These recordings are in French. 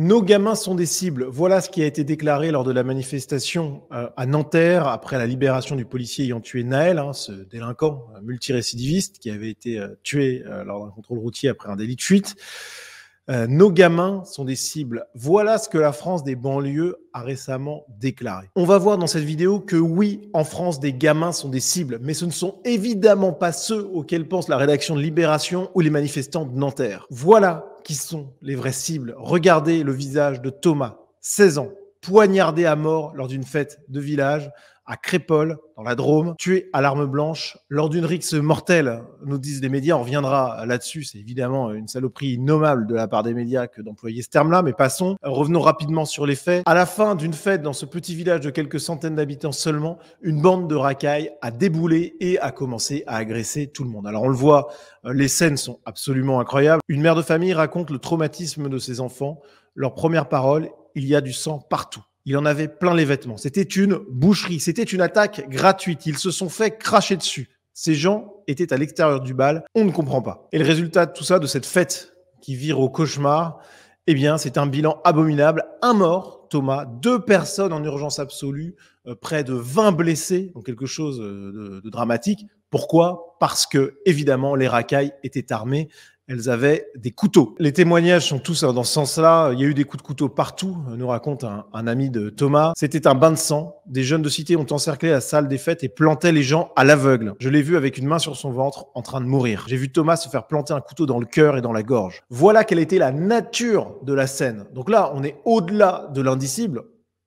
Nos gamins sont des cibles. Voilà ce qui a été déclaré lors de la manifestation à Nanterre après la libération du policier ayant tué Naël, ce délinquant multirécidiviste qui avait été tué lors d'un contrôle routier après un délit de fuite. Nos gamins sont des cibles. Voilà ce que la France des banlieues a récemment déclaré. On va voir dans cette vidéo que oui, en France, des gamins sont des cibles, mais ce ne sont évidemment pas ceux auxquels pense la rédaction de Libération ou les manifestants de Nanterre. Voilà qui sont les vraies cibles. Regardez le visage de Thomas, 16 ans, poignardé à mort lors d'une fête de village à Crépol, dans la Drôme, tué à l'arme blanche lors d'une rixe mortelle, nous disent les médias. On reviendra là-dessus. C'est évidemment une saloperie innommable de la part des médias que d'employer ce terme-là, mais passons. Revenons rapidement sur les faits. À la fin d'une fête dans ce petit village de quelques centaines d'habitants seulement, une bande de racailles a déboulé et a commencé à agresser tout le monde. Alors on le voit, les scènes sont absolument incroyables. Une mère de famille raconte le traumatisme de ses enfants. Leur première parole: il y a du sang partout. Il en avait plein les vêtements. C'était une boucherie. C'était une attaque gratuite. Ils se sont fait cracher dessus. Ces gens étaient à l'extérieur du bal. On ne comprend pas. Et le résultat de tout ça, de cette fête qui vire au cauchemar, eh bien, c'est un bilan abominable. Un mort, Thomas, 2 personnes en urgence absolue, près de 20 blessés, donc quelque chose de dramatique. Pourquoi ? Parce que, évidemment, les racailles étaient armées. Elles avaient des couteaux. Les témoignages sont tous dans ce sens-là. Il y a eu des coups de couteau partout, nous raconte un ami de Thomas. C'était un bain de sang. Des jeunes de cité ont encerclé la salle des fêtes et plantaient les gens à l'aveugle. Je l'ai vu avec une main sur son ventre, en train de mourir. J'ai vu Thomas se faire planter un couteau dans le cœur et dans la gorge. Voilà quelle était la nature de la scène. Donc là, on est au-delà de l'indicible.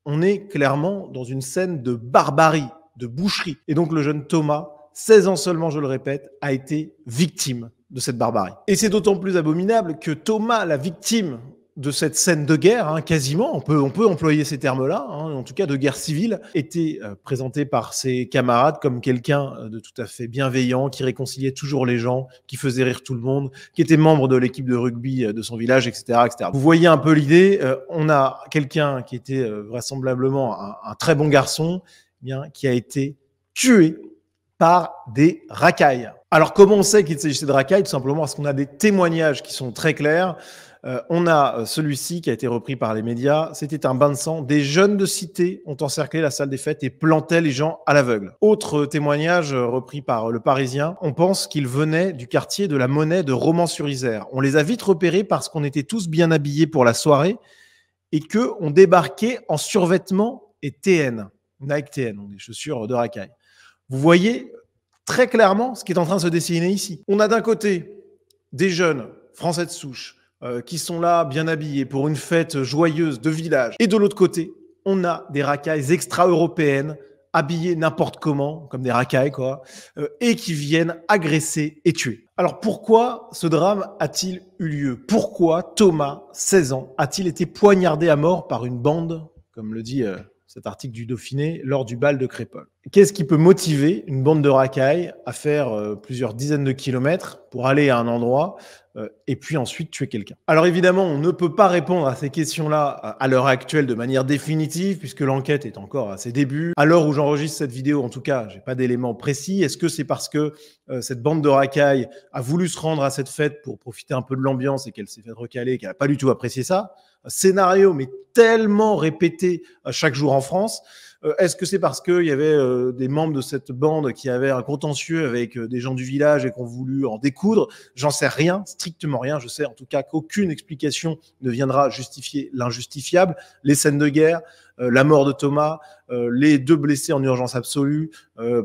On est clairement dans une scène de barbarie, de boucherie. Et donc le jeune Thomas, 16 ans seulement, je le répète, a été victime de cette barbarie. Et c'est d'autant plus abominable que Thomas, la victime de cette scène de guerre, quasiment, on peut employer ces termes-là, en tout cas de guerre civile, était présenté par ses camarades comme quelqu'un de tout à fait bienveillant, qui réconciliait toujours les gens, qui faisait rire tout le monde, qui était membre de l'équipe de rugby de son village, etc., etc. Vous voyez un peu l'idée. On a quelqu'un qui était vraisemblablement un très bon garçon, qui a été tué par des racailles. Alors, comment on sait qu'il s'agissait de racailles? Tout simplement parce qu'on a des témoignages qui sont très clairs. On a celui-ci qui a été repris par les médias. C'était un bain de sang. Des jeunes de cité ont encerclé la salle des fêtes et plantaient les gens à l'aveugle. Autre témoignage repris par Le Parisien. On pense qu'ils venaient du quartier de la Monnaie de Romans-sur-Isère. On les a vite repérés parce qu'on était tous bien habillés pour la soirée et qu'on débarquait en survêtements et TN. Nike TN, des chaussures de racailles. Vous voyez très clairement ce qui est en train de se dessiner ici. On a d'un côté des jeunes français de souche qui sont là bien habillés pour une fête joyeuse de village. Et de l'autre côté, on a des racailles extra-européennes habillées n'importe comment, comme des racailles, et qui viennent agresser et tuer. Alors pourquoi ce drame a-t-il eu lieu? Pourquoi Thomas, 16 ans, a-t-il été poignardé à mort par une bande, comme le dit cet article du Dauphiné, lors du bal de Crépol? Qu'est-ce qui peut motiver une bande de racailles à faire plusieurs dizaines de kilomètres pour aller à un endroit et puis ensuite tuer quelqu'un? Alors évidemment, on ne peut pas répondre à ces questions-là à l'heure actuelle de manière définitive, puisque l'enquête est encore à ses débuts. À l'heure où j'enregistre cette vidéo, en tout cas, j'ai pas d'éléments précis. Est-ce que c'est parce que cette bande de racailles a voulu se rendre à cette fête pour profiter un peu de l'ambiance et qu'elle s'est fait recaler, qu'elle n'a pas du tout apprécié ça? Un scénario, mais tellement répété chaque jour en France. Est-ce que c'est parce qu'il y avait des membres de cette bande qui avaient un contentieux avec des gens du village et qui ont voulu en découdre? J'en sais rien, strictement rien. Je sais en tout cas qu'aucune explication ne viendra justifier l'injustifiable. Les scènes de guerre, la mort de Thomas, les 2 blessés en urgence absolue,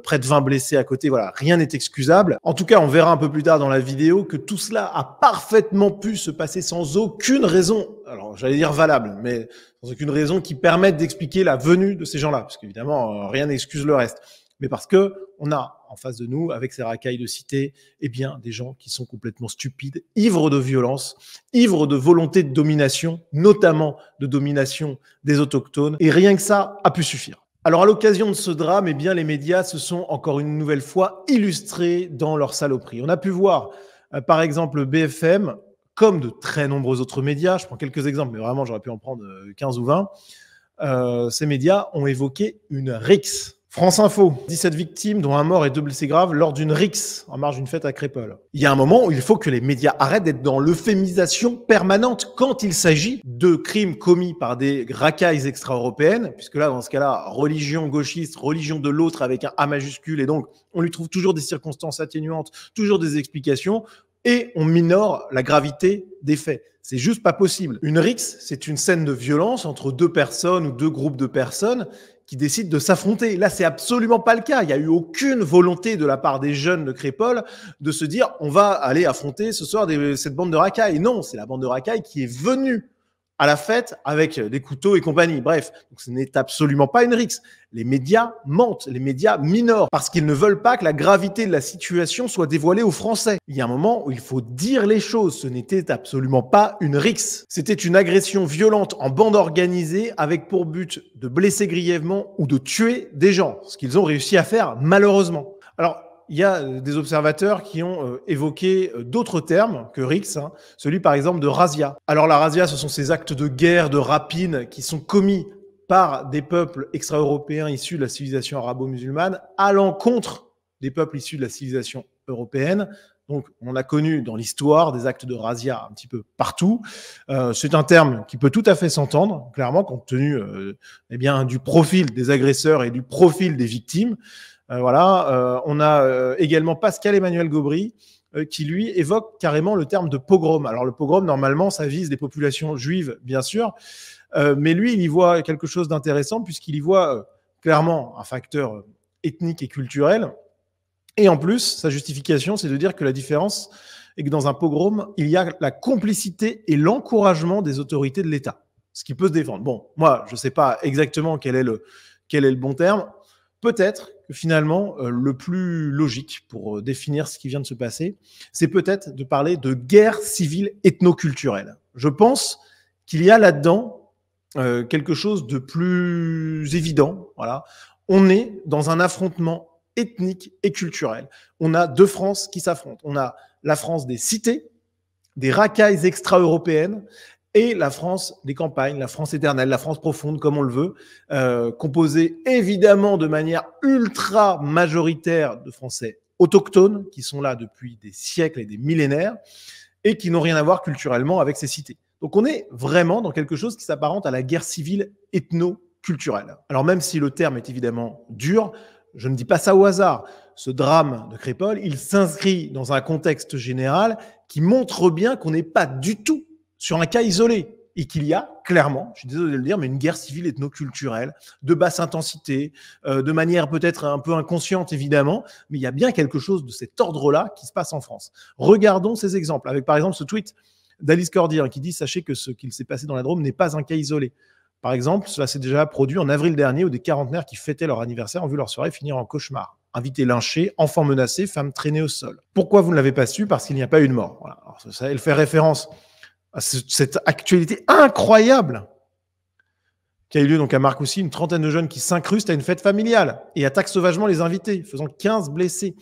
près de 20 blessés à côté, voilà, rien n'est excusable. En tout cas, on verra un peu plus tard dans la vidéo que tout cela a parfaitement pu se passer sans aucune raison, alors j'allais dire valable, mais sans aucune raison qui permette d'expliquer la venue de ces gens-là, parce qu'évidemment, rien n'excuse le reste. Mais parce que on a en face de nous, avec ces racailles de cité, des gens qui sont complètement stupides, ivres de violence, ivres de volonté de domination, notamment de domination des autochtones. Et rien que ça a pu suffire. Alors, à l'occasion de ce drame, les médias se sont encore une nouvelle fois illustrés dans leur saloperie. On a pu voir, par exemple, BFM, comme de très nombreux autres médias, je prends quelques exemples, mais vraiment, j'aurais pu en prendre 15 ou 20, ces médias ont évoqué une rixe France Info, 17 victimes, dont un mort et 2 blessés graves lors d'une rixe en marge d'une fête à Crépol. Il y a un moment où il faut que les médias arrêtent d'être dans l'euphémisation permanente quand il s'agit de crimes commis par des racailles extra-européennes, puisque là, dans ce cas-là, religion gauchiste, religion de l'autre avec un A majuscule, et donc on lui trouve toujours des circonstances atténuantes, toujours des explications, et on minore la gravité des faits. C'est juste pas possible. Une rixe, c'est une scène de violence entre deux personnes ou deux groupes de personnes qui décident de s'affronter. Là, c'est absolument pas le cas. Il n'y a eu aucune volonté de la part des jeunes de Crépol de se dire on va aller affronter ce soir cette bande de racailles. Non, c'est la bande de racailles qui est venue à la fête avec des couteaux et compagnie. Bref, donc ce n'est absolument pas une rixe. Les médias mentent, les médias minorent, parce qu'ils ne veulent pas que la gravité de la situation soit dévoilée aux Français. Il y a un moment où il faut dire les choses. Ce n'était absolument pas une rixe. C'était une agression violente en bande organisée avec pour but de blesser grièvement ou de tuer des gens, ce qu'ils ont réussi à faire malheureusement. Alors, il y a des observateurs qui ont évoqué d'autres termes que rixe, celui par exemple de razzia. Alors la razzia, ce sont ces actes de guerre, de rapine qui sont commis par des peuples extra-européens issus de la civilisation arabo-musulmane à l'encontre des peuples issus de la civilisation européenne. Donc on a connu dans l'histoire des actes de razzia un petit peu partout. C'est un terme qui peut tout à fait s'entendre, clairement, compte tenu du profil des agresseurs et du profil des victimes. On a également Pascal-Emmanuel Gaubry qui, lui, évoque carrément le terme de pogrom. Alors, le pogrom, normalement, ça vise les populations juives, bien sûr, mais lui, il y voit quelque chose d'intéressant puisqu'il y voit clairement un facteur ethnique et culturel. Et en plus, sa justification, c'est de dire que la différence est que dans un pogrom, il y a la complicité et l'encouragement des autorités de l'État, ce qui peut se défendre. Bon, moi, je ne sais pas exactement quel est le bon terme. Peut-être que finalement, le plus logique pour définir ce qui vient de se passer, c'est peut-être de parler de guerre civile ethnoculturelle. Je pense qu'il y a là-dedans quelque chose de plus évident. Voilà. On est dans un affrontement ethnique et culturel. On a deux Frances qui s'affrontent. On a la France des cités, des racailles extra-européennes, et la France des campagnes, la France éternelle, la France profonde, comme on le veut, composée évidemment de manière ultra majoritaire de Français autochtones, qui sont là depuis des siècles et des millénaires, et qui n'ont rien à voir culturellement avec ces cités. Donc on est vraiment dans quelque chose qui s'apparente à la guerre civile ethno-culturelle. Alors même si le terme est évidemment dur, je ne dis pas ça au hasard. Ce drame de Crépol, il s'inscrit dans un contexte général qui montre bien qu'on n'est pas du tout sur un cas isolé et qu'il y a clairement, je suis désolé de le dire, mais une guerre civile ethno-culturelle de basse intensité, de manière peut-être un peu inconsciente évidemment, mais il y a bien quelque chose de cet ordre-là qui se passe en France. Regardons ces exemples, avec par exemple ce tweet d'Alice Cordier qui dit « Sachez que ce qu'il s'est passé dans la Drôme n'est pas un cas isolé ». Par exemple, cela s'est déjà produit en avril dernier où des quarantenaires qui fêtaient leur anniversaire ont vu leur soirée finir en cauchemar. Invités lynchés, enfants menacés, femmes traînées au sol. Pourquoi vous ne l'avez pas su? Parce qu'il n'y a pas eu de mort. Voilà. Alors, ça, elle fait référence à cette actualité incroyable qui a eu lieu donc à Marcoussis, une trentaine de jeunes qui s'incrustent à une fête familiale et attaquent sauvagement les invités, faisant 15 blessés.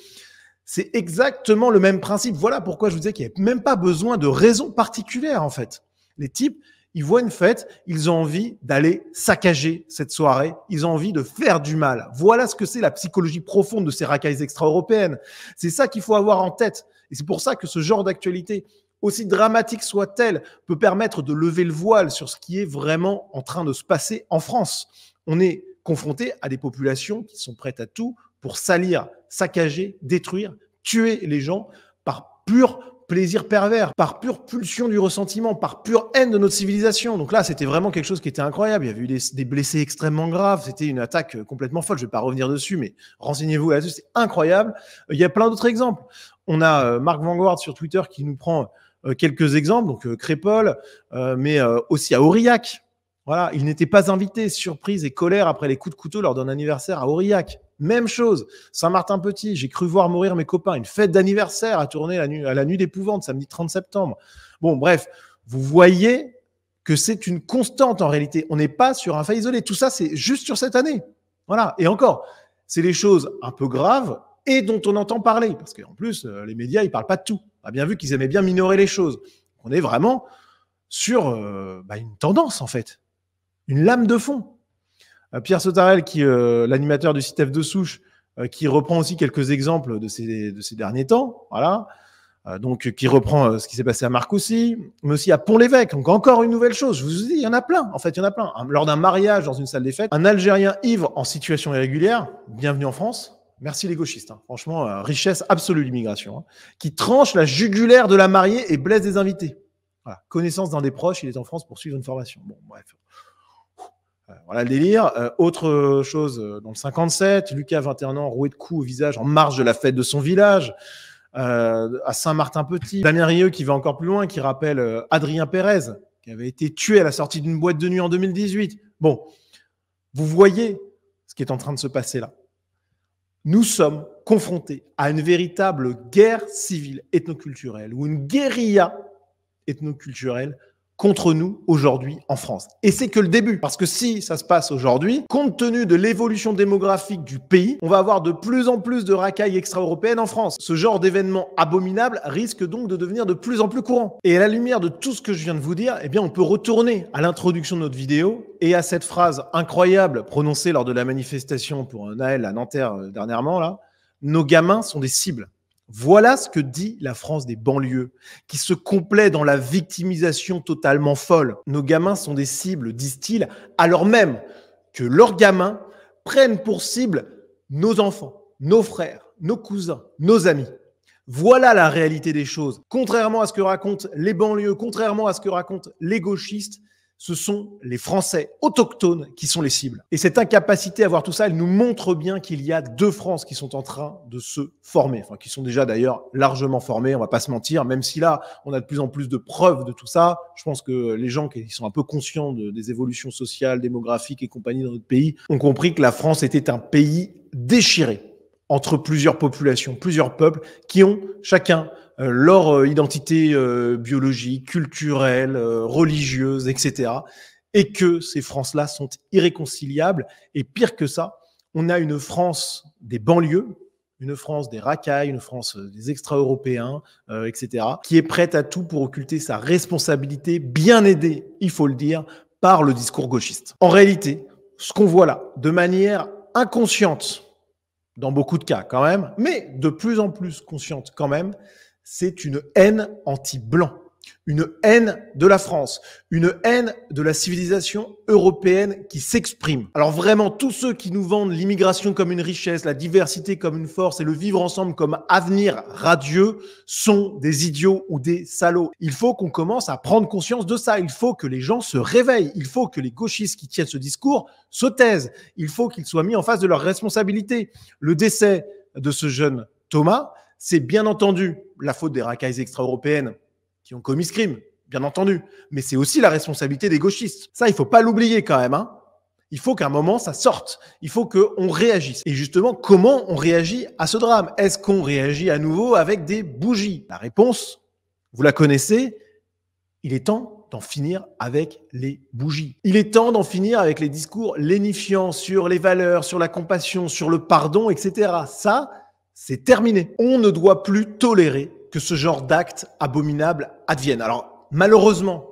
C'est exactement le même principe. Voilà pourquoi je vous disais qu'il n'y avait même pas besoin de raison particulière, en fait. Les types, ils voient une fête, ils ont envie d'aller saccager cette soirée, ils ont envie de faire du mal. Voilà ce que c'est la psychologie profonde de ces racailles extra-européennes. C'est ça qu'il faut avoir en tête. Et c'est pour ça que ce genre d'actualité, aussi dramatique soit-elle, peut permettre de lever le voile sur ce qui est vraiment en train de se passer en France. On est confronté à des populations qui sont prêtes à tout pour salir, saccager, détruire, tuer les gens par pur plaisir pervers, par pure pulsion du ressentiment, par pure haine de notre civilisation. Donc là, c'était vraiment quelque chose qui était incroyable. Il y avait eu des blessés extrêmement graves. C'était une attaque complètement folle. Je ne vais pas revenir dessus, mais renseignez-vous là-dessus. C'est incroyable. Il y a plein d'autres exemples. On a Marc Vanguard sur Twitter qui nous prend quelques exemples. Donc Crépol, mais aussi à Aurillac. Voilà, il n'était pas invité. Surprise et colère après les coups de couteau lors d'un anniversaire à Aurillac. Même chose, Saint-Martin-Petit, j'ai cru voir mourir mes copains. Une fête d'anniversaire a tourné à la nuit d'épouvante, samedi 30 septembre. Bon, bref, vous voyez que c'est une constante en réalité. On n'est pas sur un fait isolé. Tout ça, c'est juste sur cette année. Voilà. Et encore, c'est les choses un peu graves et dont on entend parler. Parce qu'en plus, les médias, ils ne parlent pas de tout. On a bien vu qu'ils aimaient bien minorer les choses. On est vraiment sur une tendance, en fait. Une lame de fond. Pierre Sautarel, l'animateur du site F de Souche, qui reprend aussi quelques exemples de ces derniers temps, voilà. Donc, qui reprend ce qui s'est passé à Marcoussis, mais aussi à Pont-l'Évêque. Donc, encore une nouvelle chose. Je vous dis, il y en a plein. En fait, il y en a plein. Lors d'un mariage dans une salle des fêtes, un Algérien ivre en situation irrégulière, bienvenue en France. Merci les gauchistes. Hein. Franchement, richesse absolue l'immigration. Hein. Qui tranche la jugulaire de la mariée et blesse des invités. Voilà. Connaissance d'un des proches, il est en France pour suivre une formation. Bon, bref. Voilà le délire. Autre chose, dans le 57, Lucas, 21 ans, roué de coups au visage en marge de la fête de son village. À Saint-Martin-Petit. Damien Rieu qui va encore plus loin, qui rappelle Adrien Pérez, qui avait été tué à la sortie d'une boîte de nuit en 2018. Bon, vous voyez ce qui est en train de se passer là. Nous sommes confrontés à une véritable guerre civile ethnoculturelle ou une guérilla ethnoculturelle contre nous aujourd'hui en France. Et c'est que le début, parce que si ça se passe aujourd'hui, compte tenu de l'évolution démographique du pays, on va avoir de plus en plus de racailles extra-européennes en France. Ce genre d'événement abominable risque donc de devenir de plus en plus courant. Et à la lumière de tout ce que je viens de vous dire, eh bien, on peut retourner à l'introduction de notre vidéo et à cette phrase incroyable prononcée lors de la manifestation pour Naël à Nanterre dernièrement, là. Nos gamins sont des cibles. Voilà ce que dit la France des banlieues, qui se complaît dans la victimisation totalement folle. Nos gamins sont des cibles, disent-ils, alors même que leurs gamins prennent pour cible nos enfants, nos frères, nos cousins, nos amis. Voilà la réalité des choses. Contrairement à ce que racontent les banlieues, contrairement à ce que racontent les gauchistes, ce sont les Français autochtones qui sont les cibles. Et cette incapacité à voir tout ça, elle nous montre bien qu'il y a deux France qui sont en train de se former, enfin qui sont déjà d'ailleurs largement formées, on va pas se mentir, même si là, on a de plus en plus de preuves de tout ça. Je pense que les gens qui sont un peu conscients des évolutions sociales, démographiques et compagnie dans notre pays ont compris que la France était un pays déchiré entre plusieurs populations, plusieurs peuples qui ont chacun leur identité biologique, culturelle, religieuse, etc. Et que ces Frances-là sont irréconciliables. Et pire que ça, on a une France des banlieues, une France des racailles, une France des extra-européens, etc., qui est prête à tout pour occulter sa responsabilité, bien aidée, il faut le dire, par le discours gauchiste. En réalité, ce qu'on voit là, de manière inconsciente, dans beaucoup de cas quand même, mais de plus en plus consciente quand même, c'est une haine anti-blanc, une haine de la France, une haine de la civilisation européenne qui s'exprime. Alors vraiment, tous ceux qui nous vendent l'immigration comme une richesse, la diversité comme une force et le vivre ensemble comme avenir radieux sont des idiots ou des salauds. Il faut qu'on commence à prendre conscience de ça. Il faut que les gens se réveillent. Il faut que les gauchistes qui tiennent ce discours se taisent. Il faut qu'ils soient mis en face de leurs responsabilités. Le décès de ce jeune Thomas, c'est bien entendu la faute des racailles extra-européennes qui ont commis ce crime, bien entendu. Mais c'est aussi la responsabilité des gauchistes. Ça, il ne faut pas l'oublier quand même. Hein. Il faut qu'à un moment, ça sorte. Il faut qu'on réagisse. Et justement, comment on réagit à ce drame? Est-ce qu'on réagit à nouveau avec des bougies? La réponse, vous la connaissez, il est temps d'en finir avec les bougies. Il est temps d'en finir avec les discours lénifiants sur les valeurs, sur la compassion, sur le pardon, etc. Ça, c'est terminé. On ne doit plus tolérer que ce genre d'actes abominables adviennent. Alors, malheureusement,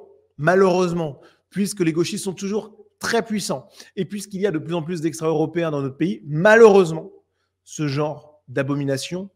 puisque les gauchistes sont toujours très puissants et puisqu'il y a de plus en plus d'extra-européens dans notre pays, malheureusement, ce genre d'abomination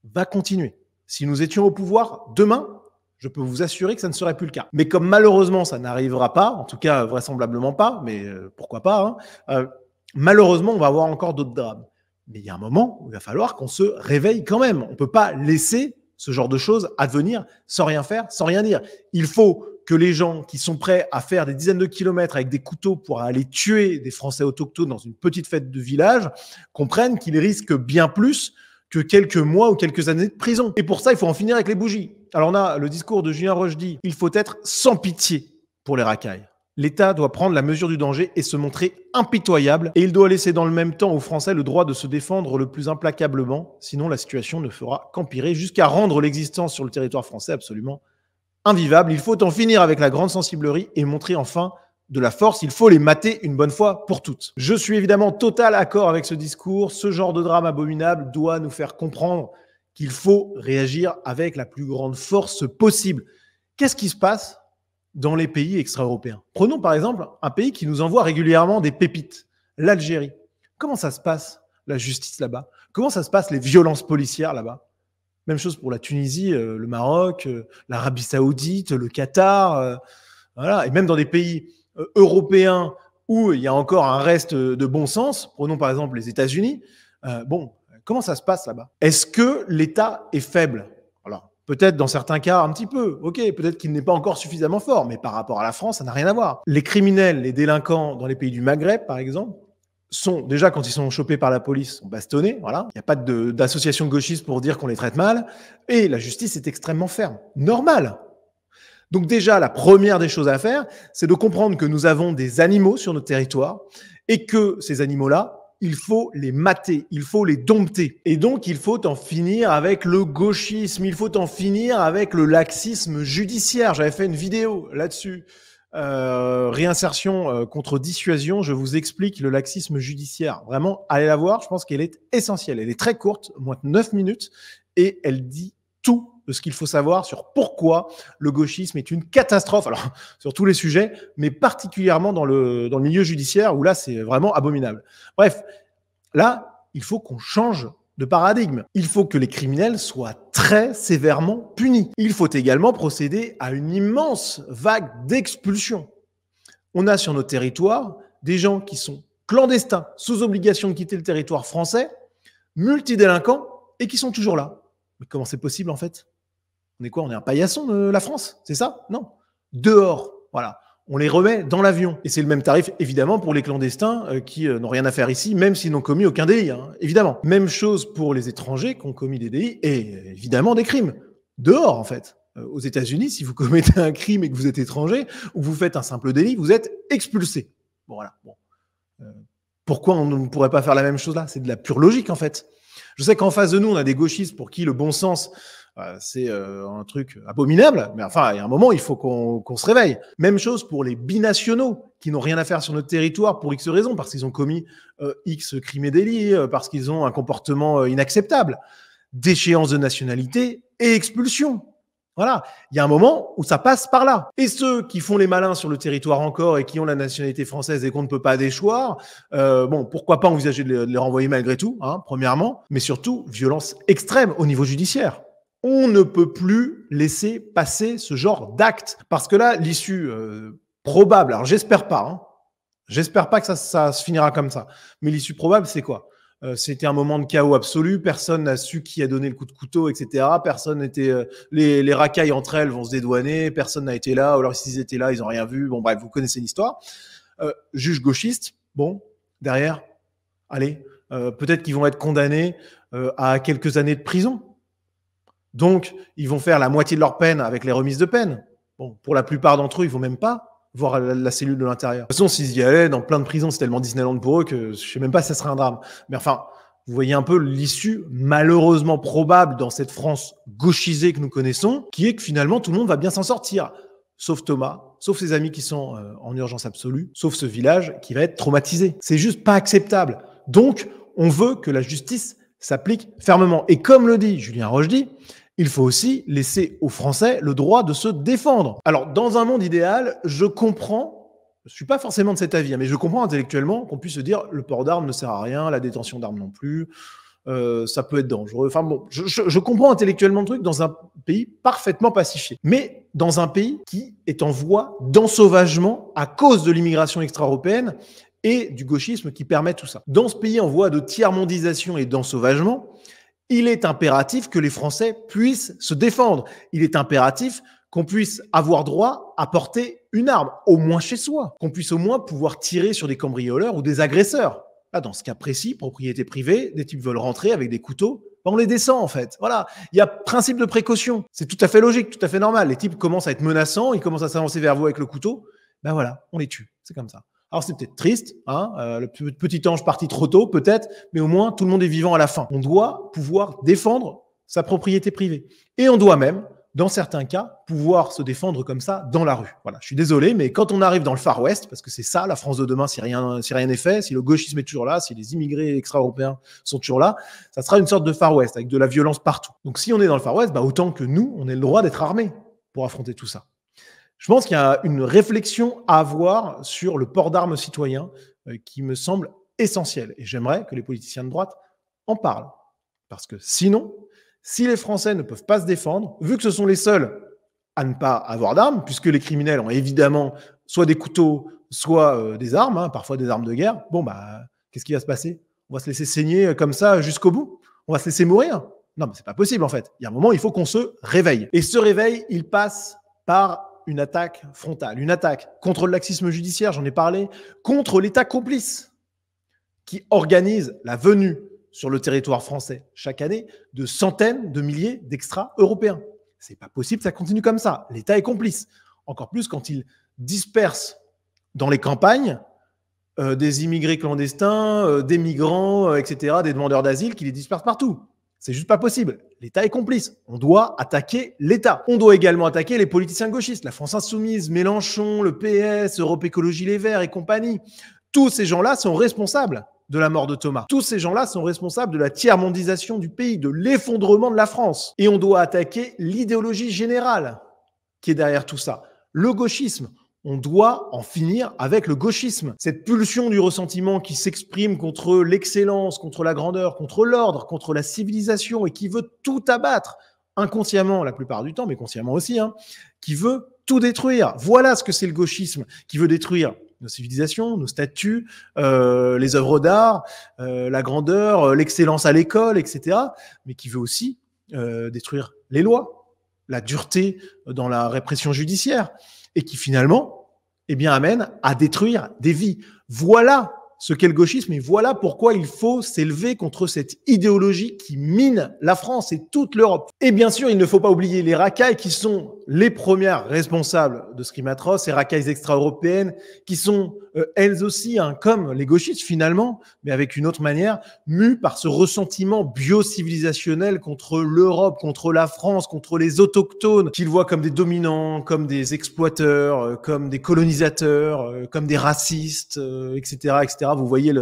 va continuer. Si nous étions au pouvoir demain, je peux vous assurer que ça ne serait plus le cas. Mais comme malheureusement, ça n'arrivera pas, en tout cas vraisemblablement pas, mais pourquoi pas, hein, malheureusement, on va avoir encore d'autres drames. Mais il y a un moment où il va falloir qu'on se réveille quand même. On ne peut pas laisser ce genre de choses advenir sans rien faire, sans rien dire. Il faut que les gens qui sont prêts à faire des dizaines de kilomètres avec des couteaux pour aller tuer des Français autochtones dans une petite fête de village comprennent qu'ils risquent bien plus que quelques mois ou quelques années de prison. Et pour ça, il faut en finir avec les bougies. Alors on a le discours de Julien Rochdy. Il faut être sans pitié pour les racailles. L'État doit prendre la mesure du danger et se montrer impitoyable. Et il doit laisser dans le même temps aux Français le droit de se défendre le plus implacablement. Sinon, la situation ne fera qu'empirer jusqu'à rendre l'existence sur le territoire français absolument invivable. Il faut en finir avec la grande sensiblerie et montrer enfin de la force. Il faut les mater une bonne fois pour toutes. Je suis évidemment total accord avec ce discours. Ce genre de drame abominable doit nous faire comprendre qu'il faut réagir avec la plus grande force possible. Qu'est-ce qui se passe dans les pays extra-européens? Prenons par exemple un pays qui nous envoie régulièrement des pépites. l'Algérie. Comment ça se passe, la justice là-bas? Comment ça se passe, les violences policières là-bas? Même chose pour la Tunisie, le Maroc, l'Arabie Saoudite, le Qatar, voilà. Et même dans des pays européens où il y a encore un reste de bon sens, prenons par exemple les États-Unis, bon, comment ça se passe là-bas? Est-ce que l'État est faible? Alors, peut-être dans certains cas un petit peu, ok, peut-être qu'il n'est pas encore suffisamment fort, mais par rapport à la France, ça n'a rien à voir. Les criminels, les délinquants dans les pays du Maghreb, par exemple, sont déjà, quand ils sont chopés par la police, sont bastonnés, voilà. Il n'y a pas d'association gauchiste pour dire qu'on les traite mal, et la justice est extrêmement ferme. Normal. Donc déjà, la première des choses à faire, c'est de comprendre que nous avons des animaux sur notre territoire, et que ces animaux-là, il faut les mater, il faut les dompter. Et donc, il faut en finir avec le gauchisme, il faut en finir avec le laxisme judiciaire. J'avais fait une vidéo là-dessus. Réinsertion contre dissuasion, je vous explique le laxisme judiciaire. Vraiment, allez la voir, je pense qu'elle est essentielle. Elle est très courte, moins de 9 minutes, et elle dit tout de ce qu'il faut savoir sur pourquoi le gauchisme est une catastrophe, alors sur tous les sujets, mais particulièrement dans le milieu judiciaire, où là, c'est vraiment abominable. Bref, là, il faut qu'on change de paradigme. Il faut que les criminels soient très sévèrement punis. Il faut également procéder à une immense vague d'expulsion. On a sur nos territoires des gens qui sont clandestins, sous obligation de quitter le territoire français, multidélinquants, et qui sont toujours là. Mais comment c'est possible en fait? On est quoi? On est un paillasson de la France? C'est ça? Non. Dehors, voilà. On les remet dans l'avion. Et c'est le même tarif, évidemment, pour les clandestins qui n'ont rien à faire ici, même s'ils n'ont commis aucun délit, hein, évidemment. Même chose pour les étrangers qui ont commis des délits et évidemment des crimes. Dehors, en fait. Aux États-Unis, si vous commettez un crime et que vous êtes étranger, ou que vous faites un simple délit, vous êtes expulsé. Bon, voilà. Bon. Pourquoi on ne pourrait pas faire la même chose là? C'est de la pure logique, en fait. Je sais qu'en face de nous, on a des gauchistes pour qui le bon sens, c'est un truc abominable, mais enfin, il y a un moment, il faut qu'on se réveille. Même chose pour les binationaux qui n'ont rien à faire sur notre territoire pour X raisons, parce qu'ils ont commis X crimes et délits, parce qu'ils ont un comportement inacceptable. Déchéance de nationalité et expulsion. Voilà, il y a un moment où ça passe par là. Et ceux qui font les malins sur le territoire encore et qui ont la nationalité française et qu'on ne peut pas déchoir, bon, pourquoi pas envisager de les renvoyer malgré tout, hein, premièrement, mais surtout, violence extrême au niveau judiciaire. On ne peut plus laisser passer ce genre d'acte. Parce que là, l'issue probable, alors j'espère pas que ça se finira comme ça, mais l'issue probable, c'est quoi? C'était un moment de chaos absolu, personne n'a su qui a donné le coup de couteau, etc. Personne n'était, les racailles entre elles vont se dédouaner, personne n'a été là, ou alors s'ils étaient là, ils n'ont rien vu. Bon, bref, vous connaissez l'histoire. Juge gauchiste, bon, derrière, allez, peut-être qu'ils vont être condamnés à quelques années de prison. Donc, ils vont faire la moitié de leur peine avec les remises de peine. Bon, pour la plupart d'entre eux, ils vont même pas voir la cellule de l'intérieur. De toute façon, s'ils y allaient dans plein de prisons, c'est tellement Disneyland pour eux que je sais même pas si ça serait un drame. Mais enfin, vous voyez un peu l'issue malheureusement probable dans cette France gauchisée que nous connaissons, qui est que finalement tout le monde va bien s'en sortir. Sauf Thomas, sauf ses amis qui sont en urgence absolue, sauf ce village qui va être traumatisé. C'est juste pas acceptable. Donc, on veut que la justice s'applique fermement. Et comme le dit Julien Rochdy, il faut aussi laisser aux Français le droit de se défendre. Alors, dans un monde idéal, je comprends, je ne suis pas forcément de cet avis, mais je comprends intellectuellement qu'on puisse se dire le port d'armes ne sert à rien, la détention d'armes non plus, ça peut être dangereux. Enfin bon, je comprends intellectuellement le truc dans un pays parfaitement pacifié. Mais dans un pays qui est en voie d'ensauvagement à cause de l'immigration extra-européenne et du gauchisme qui permet tout ça. Dans ce pays en voie de tiers-mondisation et d'ensauvagement, il est impératif que les Français puissent se défendre. Il est impératif qu'on puisse avoir droit à porter une arme, au moins chez soi. Qu'on puisse au moins pouvoir tirer sur des cambrioleurs ou des agresseurs. Là, dans ce cas précis, propriété privée, des types veulent rentrer avec des couteaux, on les descend en fait. Voilà, il y a principe de précaution. C'est tout à fait logique, tout à fait normal. Les types commencent à être menaçants, ils commencent à s'avancer vers vous avec le couteau. Ben voilà, on les tue. C'est comme ça. Alors c'est peut-être triste, hein, le petit ange parti trop tôt peut-être, mais au moins tout le monde est vivant à la fin. On doit pouvoir défendre sa propriété privée. Et on doit même, dans certains cas, pouvoir se défendre comme ça dans la rue. Voilà, je suis désolé, mais quand on arrive dans le Far West, parce que c'est ça la France de demain si rien n'est fait, si le gauchisme est toujours là, si les immigrés extra-européens sont toujours là, ça sera une sorte de Far West avec de la violence partout. Donc si on est dans le Far West, bah, autant que nous, on ait le droit d'être armés pour affronter tout ça. Je pense qu'il y a une réflexion à avoir sur le port d'armes citoyen qui me semble essentiel. Et j'aimerais que les politiciens de droite en parlent. Parce que sinon, si les Français ne peuvent pas se défendre, vu que ce sont les seuls à ne pas avoir d'armes, puisque les criminels ont évidemment soit des couteaux, soit des armes, hein, parfois des armes de guerre, bon, bah, qu'est-ce qui va se passer? On va se laisser saigner comme ça jusqu'au bout? On va se laisser mourir? Non, mais c'est pas possible en fait. Il y a un moment, il faut qu'on se réveille. Et ce réveil, il passe par une attaque frontale, une attaque contre le laxisme judiciaire, j'en ai parlé, contre l'État complice qui organise la venue sur le territoire français chaque année de centaines de milliers d'extra-européens. C'est pas possible que ça continue comme ça. L'État est complice. Encore plus quand il disperse dans les campagnes des immigrés clandestins, des migrants, etc., des demandeurs d'asile qui les dispersent partout. C'est juste pas possible. L'État est complice. On doit attaquer l'État. On doit également attaquer les politiciens gauchistes, la France Insoumise, Mélenchon, le PS, Europe Écologie Les Verts et compagnie. Tous ces gens-là sont responsables de la mort de Thomas. Tous ces gens-là sont responsables de la tiers-mondisation du pays, de l'effondrement de la France. Et on doit attaquer l'idéologie générale qui est derrière tout ça. Le gauchisme. On doit en finir avec le gauchisme. Cette pulsion du ressentiment qui s'exprime contre l'excellence, contre la grandeur, contre l'ordre, contre la civilisation et qui veut tout abattre, inconsciemment la plupart du temps, mais consciemment aussi, hein, qui veut tout détruire. Voilà ce que c'est le gauchisme, qui veut détruire nos civilisations, nos statuts, les œuvres d'art, la grandeur, l'excellence à l'école, etc., mais qui veut aussi détruire les lois, la dureté dans la répression judiciaire, et qui finalement amène à détruire des vies. Voilà ce qu'est le gauchisme et voilà pourquoi il faut s'élever contre cette idéologie qui mine la France et toute l'Europe. Et bien sûr, il ne faut pas oublier les racailles qui sont les premières responsables de ce crime atroce, ces racailles extra-européennes qui sont elles aussi, comme les gauchistes finalement, mais avec une autre manière, mues par ce ressentiment bio-civilisationnel contre l'Europe, contre la France, contre les autochtones, qu'ils voient comme des dominants, comme des exploiteurs, comme des colonisateurs, comme des racistes, etc., etc. Vous voyez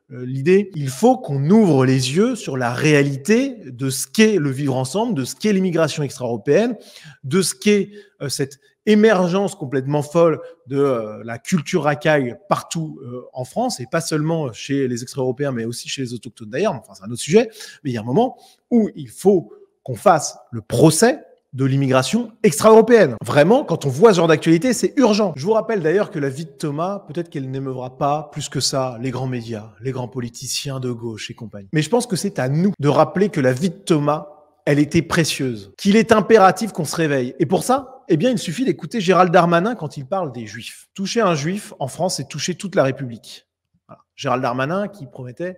l'idée. Il faut qu'on ouvre les yeux sur la réalité de ce qu'est le vivre ensemble, de ce qu'est l'immigration extra-européenne, de ce qu'est cette émergence complètement folle de la culture racaille partout en France, et pas seulement chez les extra-européens, mais aussi chez les autochtones d'ailleurs. Enfin, c'est un autre sujet. Mais il y a un moment où il faut qu'on fasse le procès de l'immigration extra-européenne. Vraiment, quand on voit ce genre d'actualité, c'est urgent. Je vous rappelle d'ailleurs que la vie de Thomas, peut-être qu'elle n'émeuvra pas plus que ça les grands médias, les grands politiciens de gauche et compagnie. Mais je pense que c'est à nous de rappeler que la vie de Thomas, elle était précieuse, qu'il est impératif qu'on se réveille. Et pour ça, il suffit d'écouter Gérald Darmanin quand il parle des Juifs. Toucher un Juif, en France, c'est toucher toute la République. Voilà. Gérald Darmanin qui promettait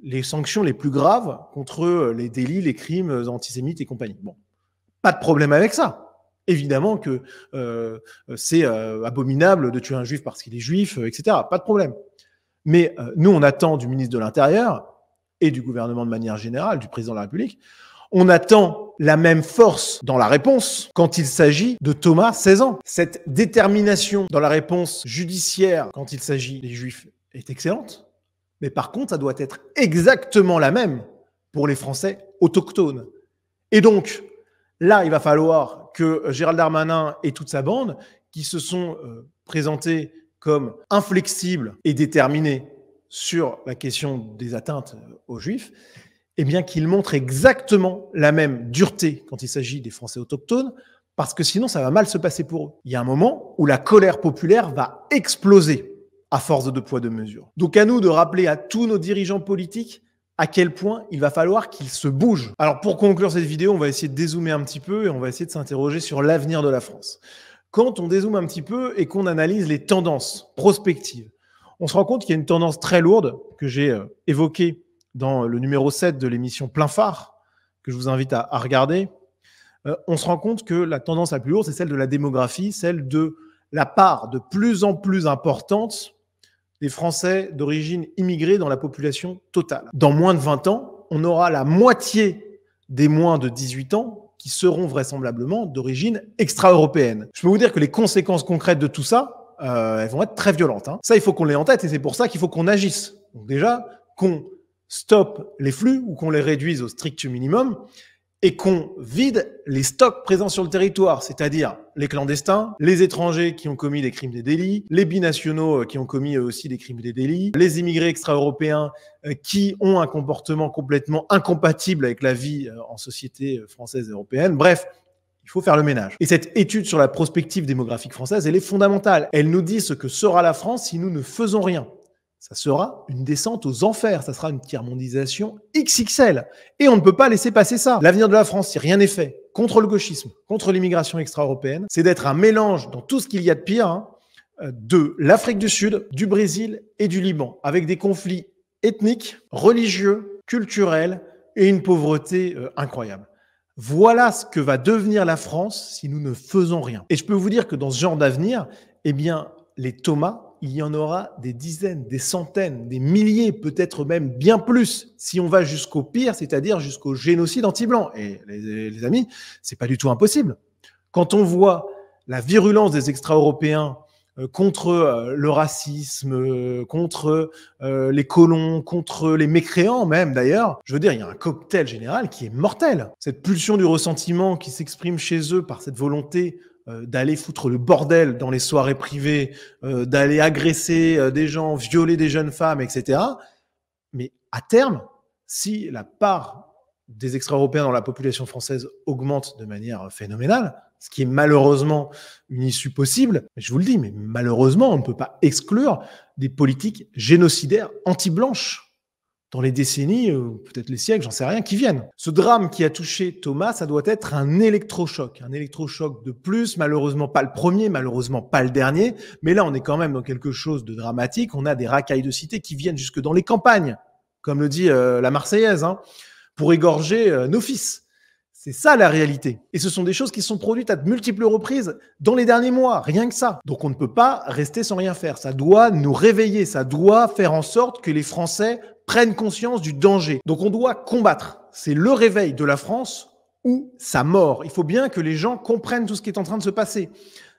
les sanctions les plus graves contre les délits, les crimes antisémites et compagnie. Bon. Pas de problème avec ça. Évidemment que c'est abominable de tuer un juif parce qu'il est juif, etc. Pas de problème. Mais nous, on attend du ministre de l'Intérieur et du gouvernement de manière générale, du président de la République, on attend la même force dans la réponse quand il s'agit de Thomas, 16 ans. Cette détermination dans la réponse judiciaire quand il s'agit des juifs est excellente. Mais par contre, ça doit être exactement la même pour les Français autochtones. Et donc, là, il va falloir que Gérald Darmanin et toute sa bande, qui se sont présentés comme inflexibles et déterminés sur la question des atteintes aux Juifs, qu'ils montrent exactement la même dureté quand il s'agit des Français autochtones, parce que sinon, ça va mal se passer pour eux. Il y a un moment où la colère populaire va exploser à force de deux poids, deux mesures. Donc à nous de rappeler à tous nos dirigeants politiques à quel point il va falloir qu'ils se bougent. Alors pour conclure cette vidéo, on va essayer de dézoomer un petit peu et on va essayer de s'interroger sur l'avenir de la France. Quand on dézoome un petit peu et qu'on analyse les tendances prospectives, on se rend compte qu'il y a une tendance très lourde que j'ai évoquée dans le numéro 7 de l'émission Plein Phare, que je vous invite à regarder. On se rend compte que la tendance la plus lourde, c'est celle de la démographie, celle de la part de plus en plus importante des Français d'origine immigrée dans la population totale. Dans moins de 20 ans, on aura la moitié des moins de 18 ans qui seront vraisemblablement d'origine extra-européenne. Je peux vous dire que les conséquences concrètes de tout ça, elles vont être très violentes. Ça, il faut qu'on l'ait en tête et c'est pour ça qu'il faut qu'on agisse. Donc déjà, qu'on stoppe les flux ou qu'on les réduise au strict minimum et qu'on vide les stocks présents sur le territoire, c'est-à-dire les clandestins, les étrangers qui ont commis des crimes et des délits, les binationaux qui ont commis eux aussi des crimes et des délits, les immigrés extra-européens qui ont un comportement complètement incompatible avec la vie en société française et européenne. Bref, il faut faire le ménage. Et cette étude sur la prospective démographique française, elle est fondamentale. Elle nous dit ce que sera la France si nous ne faisons rien. Ça sera une descente aux enfers, ça sera une tiers-mondisation XXL. Et on ne peut pas laisser passer ça. L'avenir de la France, si rien n'est fait contre le gauchisme, contre l'immigration extra-européenne, c'est d'être un mélange dans tout ce qu'il y a de pire de l'Afrique du Sud, du Brésil et du Liban, avec des conflits ethniques, religieux, culturels et une pauvreté incroyable. Voilà ce que va devenir la France si nous ne faisons rien. Et je peux vous dire que dans ce genre d'avenir, eh bien, les Thomas, il y en aura des dizaines, des centaines, des milliers, peut-être même bien plus, si on va jusqu'au pire, c'est-à-dire jusqu'au génocide anti-blanc. Et les amis, c'est pas du tout impossible. Quand on voit la virulence des extra-européens contre le racisme, contre les colons, contre les mécréants même d'ailleurs, je veux dire, il y a un cocktail général qui est mortel. Cette pulsion du ressentiment qui s'exprime chez eux par cette volonté d'aller foutre le bordel dans les soirées privées, d'aller agresser des gens, violer des jeunes femmes, etc. Mais à terme, si la part des extra-européens dans la population française augmente de manière phénoménale, ce qui est malheureusement une issue possible, je vous le dis, mais malheureusement, on ne peut pas exclure des politiques génocidaires anti-blanches dans les décennies, ou peut-être les siècles, j'en sais rien, qui viennent. Ce drame qui a touché Thomas, ça doit être un électrochoc de plus, malheureusement pas le premier, malheureusement pas le dernier, mais là on est quand même dans quelque chose de dramatique, on a des racailles de cités qui viennent jusque dans les campagnes, comme le dit la Marseillaise, pour égorger nos fils. C'est ça la réalité. Et ce sont des choses qui sont produites à de multiples reprises dans les derniers mois, rien que ça. Donc on ne peut pas rester sans rien faire. Ça doit nous réveiller, ça doit faire en sorte que les Français prennent conscience du danger. Donc on doit combattre. C'est le réveil de la France ou sa mort. Il faut bien que les gens comprennent tout ce qui est en train de se passer.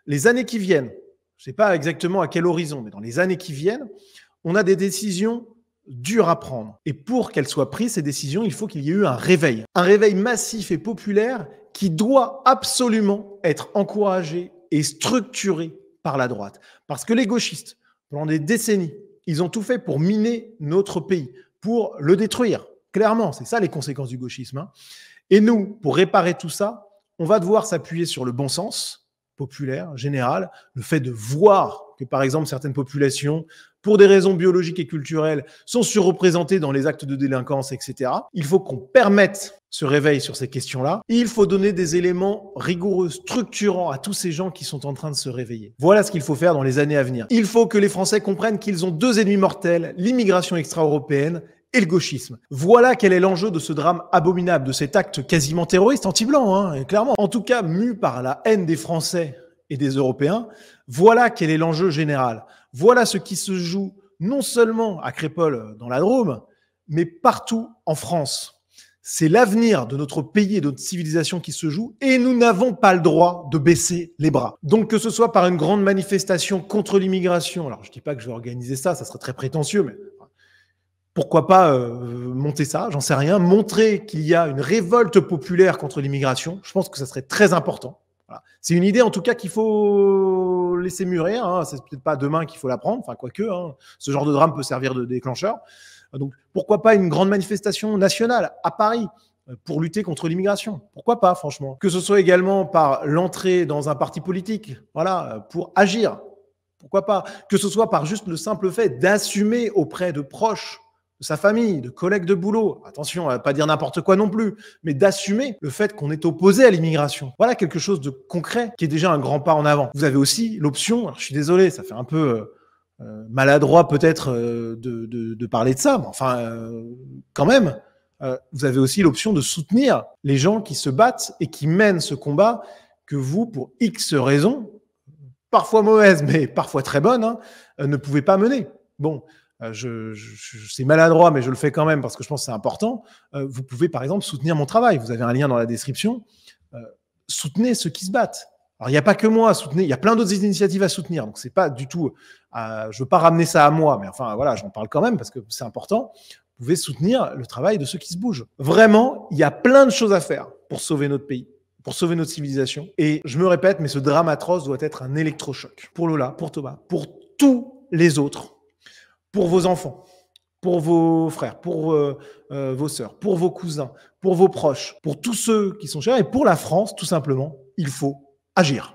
Les années qui viennent, je ne sais pas exactement à quel horizon, mais dans les années qui viennent, on a des décisions dures à prendre. Et pour qu'elles soient prises, ces décisions, il faut qu'il y ait eu un réveil massif et populaire qui doit absolument être encouragé et structuré par la droite. Parce que les gauchistes, pendant des décennies, ils ont tout fait pour miner notre pays, pour le détruire. Clairement, c'est ça les conséquences du gauchisme. Et nous, pour réparer tout ça, on va devoir s'appuyer sur le bon sens populaire, général, le fait de voir que, par exemple, certaines populations, pour des raisons biologiques et culturelles, sont surreprésentées dans les actes de délinquance, etc. Il faut qu'on permette ce réveil sur ces questions-là. Et il faut donner des éléments rigoureux, structurants à tous ces gens qui sont en train de se réveiller. Voilà ce qu'il faut faire dans les années à venir. Il faut que les Français comprennent qu'ils ont deux ennemis mortels, l'immigration extra-européenne et le gauchisme. Voilà quel est l'enjeu de ce drame abominable, de cet acte quasiment terroriste anti-blanc, clairement. En tout cas, mu par la haine des Français et des Européens, voilà quel est l'enjeu général. Voilà ce qui se joue non seulement à Crépol dans la Drôme, mais partout en France. C'est l'avenir de notre pays et de notre civilisation qui se joue et nous n'avons pas le droit de baisser les bras. Donc que ce soit par une grande manifestation contre l'immigration, alors je ne dis pas que je vais organiser ça, ça serait très prétentieux, mais pourquoi pas monter ça, j'en sais rien, montrer qu'il y a une révolte populaire contre l'immigration, je pense que ça serait très important. Voilà. C'est une idée en tout cas qu'il faut laisser mûrir, c'est peut-être pas demain qu'il faut la prendre, enfin quoique, ce genre de drame peut servir de déclencheur. Donc pourquoi pas une grande manifestation nationale à Paris pour lutter contre l'immigration? Pourquoi pas, franchement? Que ce soit également par l'entrée dans un parti politique, voilà, pour agir. Pourquoi pas? Que ce soit par juste le simple fait d'assumer auprès de proches, de sa famille, de collègues de boulot, attention à ne pas dire n'importe quoi non plus, mais d'assumer le fait qu'on est opposé à l'immigration. Voilà quelque chose de concret qui est déjà un grand pas en avant. Vous avez aussi l'option, alors je suis désolé, ça fait un peu maladroit peut-être de parler de ça, mais enfin quand même, vous avez aussi l'option de soutenir les gens qui se battent et qui mènent ce combat que vous, pour X raisons, parfois mauvaises, mais parfois très bonnes, ne pouvez pas mener. Bon, c'est maladroit, mais je le fais quand même parce que je pense que c'est important. Vous pouvez par exemple soutenir mon travail. Vous avez un lien dans la description. Soutenez ceux qui se battent. Alors il n'y a pas que moi à soutenir. Il y a plein d'autres initiatives à soutenir. Donc c'est pas du tout. Je veux pas ramener ça à moi, mais enfin voilà, j'en parle quand même parce que c'est important. Vous pouvez soutenir le travail de ceux qui se bougent. Vraiment, il y a plein de choses à faire. pour sauver notre pays, pour sauver notre civilisation. Et je me répète, mais ce drame atroce doit être un électrochoc pour Lola, pour Thomas, pour tous les autres, pour vos enfants, pour vos frères, pour vos sœurs, pour vos cousins, pour vos proches, pour tous ceux qui sont chers et pour la France, tout simplement. Il faut agir.